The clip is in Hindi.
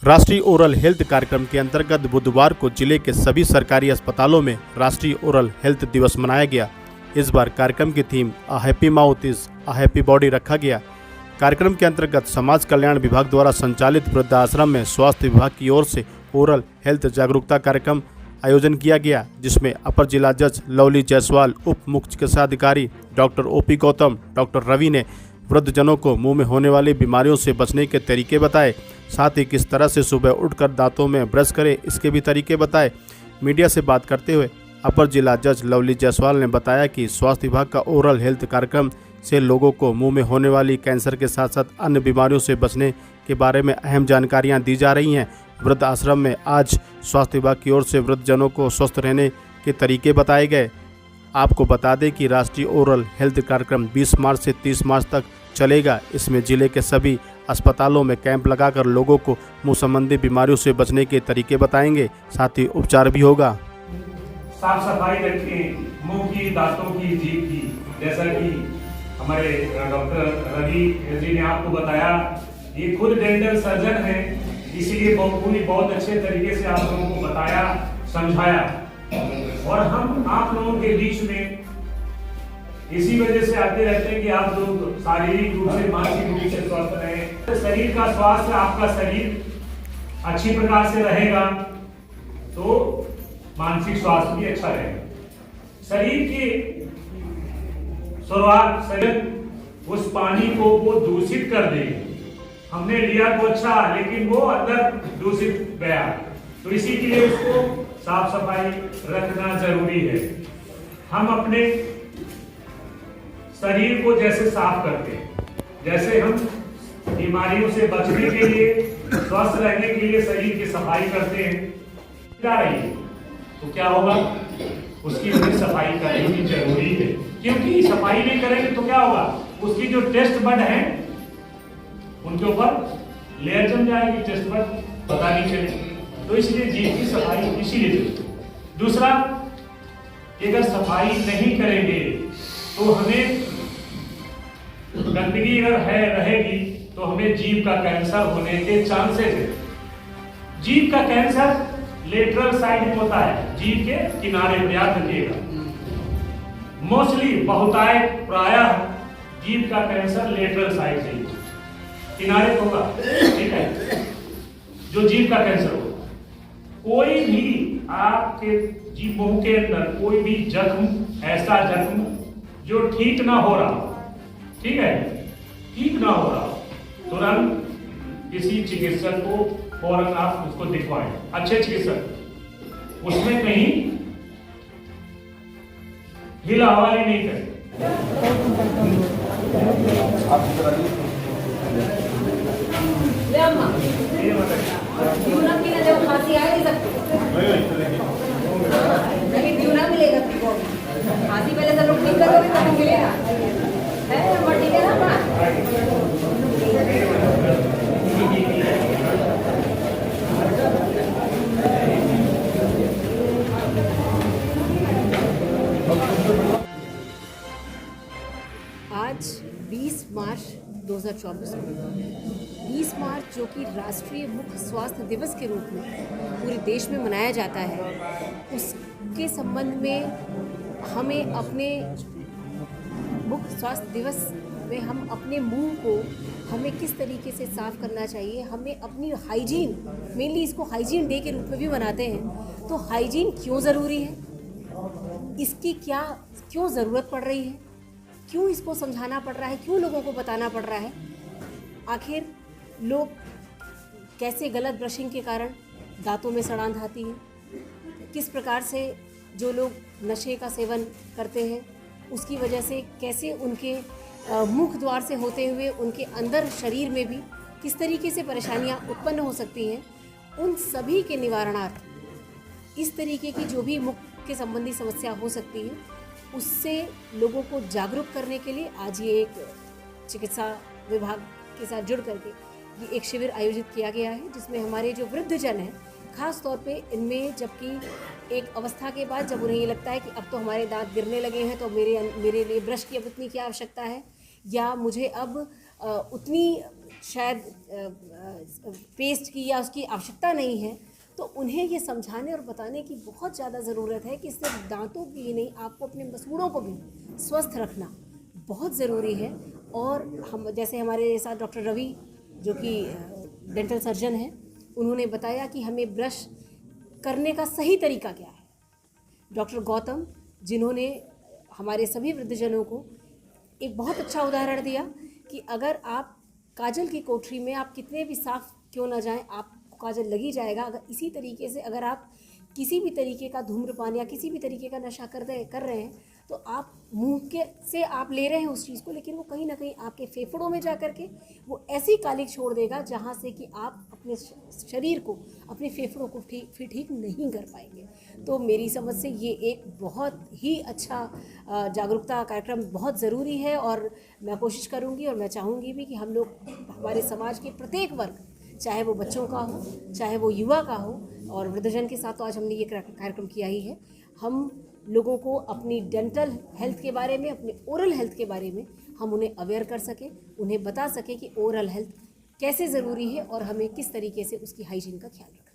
राष्ट्रीय ओरल हेल्थ कार्यक्रम के अंतर्गत बुधवार को जिले के सभी सरकारी अस्पतालों में राष्ट्रीय ओरल हेल्थ दिवस मनाया गया। इस बार कार्यक्रम की theme a happy mouth is a happy body रखा गया। कार्यक्रम के अंतर्गत समाज कल्याण विभाग द्वारा संचालित वृद्धाश्रम में स्वास्थ्य विभाग की ओर से ओरल हेल्थ जागरूकता कार्यक्रम आयोजन किया गया, जिसमें अपर जिला जज लवली जायसवाल, उप मुख्य चिकित्सा अधिकारी doctor OP Gautam, doctor Ravi ने वृद्धजनों को मुंह में होने वाली बीमारियों से बचने के तरीके बताए। साथ ही किस तरह से सुबह उठकर दांतों में ब्रश करें, इसके भी तरीके बताए। मीडिया से बात करते हुए अपर जिला जज लवली जायसवाल ने बताया कि स्वास्थ्य विभाग का ओरल हेल्थ कार्यक्रम से लोगों को मुंह में होने वाली कैंसर के साथ साथ अन्य बीमारियों से बचने के बारे में अहम जानकारियां दी जा रही हैं। वृद्ध आश्रम में आज स्वास्थ्य विभाग की ओर से वृद्धजनों को स्वस्थ रहने के तरीके बताए गए। आपको बता दें कि राष्ट्रीय ओरल हेल्थ कार्यक्रम 20 मार्च से 30 मार्च तक चलेगा। इसमें जिले के सभी अस्पतालों में कैंप लगाकर लोगों को मुंह संबंधी बीमारियों से बचने के तरीके बताएंगे, साथ ही उपचार भी होगा। साफ सफाई रखें, मुंह की, दांतों की, जीभ की, जैसा कि हमारे डॉक्टर रवि जी ने आपको बताया। ये खुद डेंटल सर्जन है, इसीलिए बहुत अच्छे तरीके से आप लोगों को बताया, समझाया। और हम आप लोगों के बीच में इसी वजह से आते रहते हैं कि आप लोग शारीरिक रूप से, मानसिक रूप से स्वस्थ रहें। शरीर का स्वास्थ्य, आपका शरीर अच्छी प्रकार से रहेगा तो मानसिक स्वास्थ्य भी अच्छा रहेगा। शरीर की शुरुआत, शरीर उस पानी को वो दूषित कर देगी। हमने लिया तो अच्छा, लेकिन वो अंदर दूषित गया, तो इसी के लिए उसको साफ सफाई रखना जरूरी है। हम अपने शरीर को जैसे साफ करते हैं, जैसे हम बीमारियों से बचने के लिए, स्वस्थ रहने के लिए शरीर की सफाई करते हैं, क्या रही तो क्या होगा, उसकी भी सफाई करनी भी जरूरी है। क्योंकि सफाई नहीं करेंगे तो क्या होगा, उसकी जो टेस्ट बड है उनके ऊपर लेयर जम जाएगी, टेस्ट बड पता नहीं चले। तो इसलिए जीभ की सफाई इसीलिए जरूरी। दूसरा, अगर सफाई नहीं करेंगे तो हमें गंदगी अगर है रहेगी तो हमें जीभ का कैंसर होने के चांसेस है। जीभ का कैंसर लेटरल साइड में होता है, जीभ के किनारे पर, याद रखिएगा। मोस्टली, बहुतायत, प्रायः जीभ का कैंसर लेटरल साइड से किनारे पर होगा, ठीक है, जो जीभ का कैंसर होगा। कोई भी आपके जीभ, मुंह के अंदर कोई भी जख्म, ऐसा जख्म जो ठीक ना हो रहा, ठीक है, ठीक ना हो रहा, तुरंत किसी चिकित्सक को फौरन आप उसको दिखवाएं, अच्छे चिकित्सक। उसमें कहीं हिला हवाली नहीं करें। खांसी आ नहीं सकती, मिलेगा। खांसी पहले से लोग ठीक करोगे तब मिलेगा, है ठीक है ना। आज 20 मार्च 2024 को 20 मार्च जो कि राष्ट्रीय मुख्य स्वास्थ्य दिवस के रूप में पूरे देश में मनाया जाता है, उसके संबंध में हमें अपने मुख्य स्वास्थ्य दिवस में हम अपने मुंह को हमें किस तरीके से साफ करना चाहिए, हमें अपनी हाइजीन, मेनली इसको हाइजीन डे के रूप में भी मनाते हैं। तो हाइजीन क्यों ज़रूरी है, इसकी क्यों ज़रूरत पड़ रही है, क्यों इसको समझाना पड़ रहा है, क्यों लोगों को बताना पड़ रहा है, आखिर लोग कैसे गलत ब्रशिंग के कारण दांतों में सड़ांध आती है, किस प्रकार से जो लोग नशे का सेवन करते हैं उसकी वजह से कैसे उनके मुख द्वार से होते हुए उनके अंदर शरीर में भी किस तरीके से परेशानियां उत्पन्न हो सकती हैं, उन सभी के निवारणार्थ इस तरीके की जो भी मुख के संबंधी समस्या हो सकती है उससे लोगों को जागरूक करने के लिए आज ये एक चिकित्सा विभाग के साथ जुड़ करके ये एक शिविर आयोजित किया गया है, जिसमें हमारे जो वृद्धजन हैं, खास तौर पे इनमें, जबकि एक अवस्था के बाद जब उन्हें ये लगता है कि अब तो हमारे दांत गिरने लगे हैं तो मेरे लिए ब्रश की अब इतनी क्या आवश्यकता है, या मुझे अब उतनी शायद पेस्ट की या उसकी आवश्यकता नहीं है, तो उन्हें ये समझाने और बताने की बहुत ज़्यादा ज़रूरत है कि सिर्फ दांतों के लिए नहीं, आपको अपने मसूड़ों को भी स्वस्थ रखना बहुत ज़रूरी है। और हम जैसे हमारे साथ डॉक्टर रवि जो कि डेंटल सर्जन हैं, उन्होंने बताया कि हमें ब्रश करने का सही तरीका क्या है। डॉक्टर गौतम जिन्होंने हमारे सभी वृद्धजनों को एक बहुत अच्छा उदाहरण दिया कि अगर आप काजल की कोठरी में आप कितने भी साफ क्यों ना जाएं, आपको काजल लगी जाएगा। अगर इसी तरीके से अगर आप किसी भी तरीके का धूम्रपान या किसी भी तरीके का नशा कर रहे हैं तो आप मुंह के से आप ले रहे हैं उस चीज़ को, लेकिन वो कहीं ना कहीं आपके फेफड़ों में जा कर के वो ऐसी कालिक छोड़ देगा जहाँ से कि आप अपने शरीर को, अपने फेफड़ों को ठीक नहीं कर पाएंगे। तो मेरी समझ से ये एक बहुत ही अच्छा जागरूकता कार्यक्रम बहुत ज़रूरी है और मैं कोशिश करूँगी और मैं चाहूँगी भी कि हम लोग, हमारे समाज के प्रत्येक वर्ग, चाहे वो बच्चों का हो, चाहे वो युवा का हो, और वृद्धजन के साथ तो आज हमने ये कार्यक्रम किया ही है, हम लोगों को अपनी डेंटल हेल्थ के बारे में, अपने ओरल हेल्थ के बारे में हम उन्हें अवेयर कर सकें, उन्हें बता सकें कि ओरल हेल्थ कैसे ज़रूरी है और हमें किस तरीके से उसकी हाइजीन का ख्याल रखना है।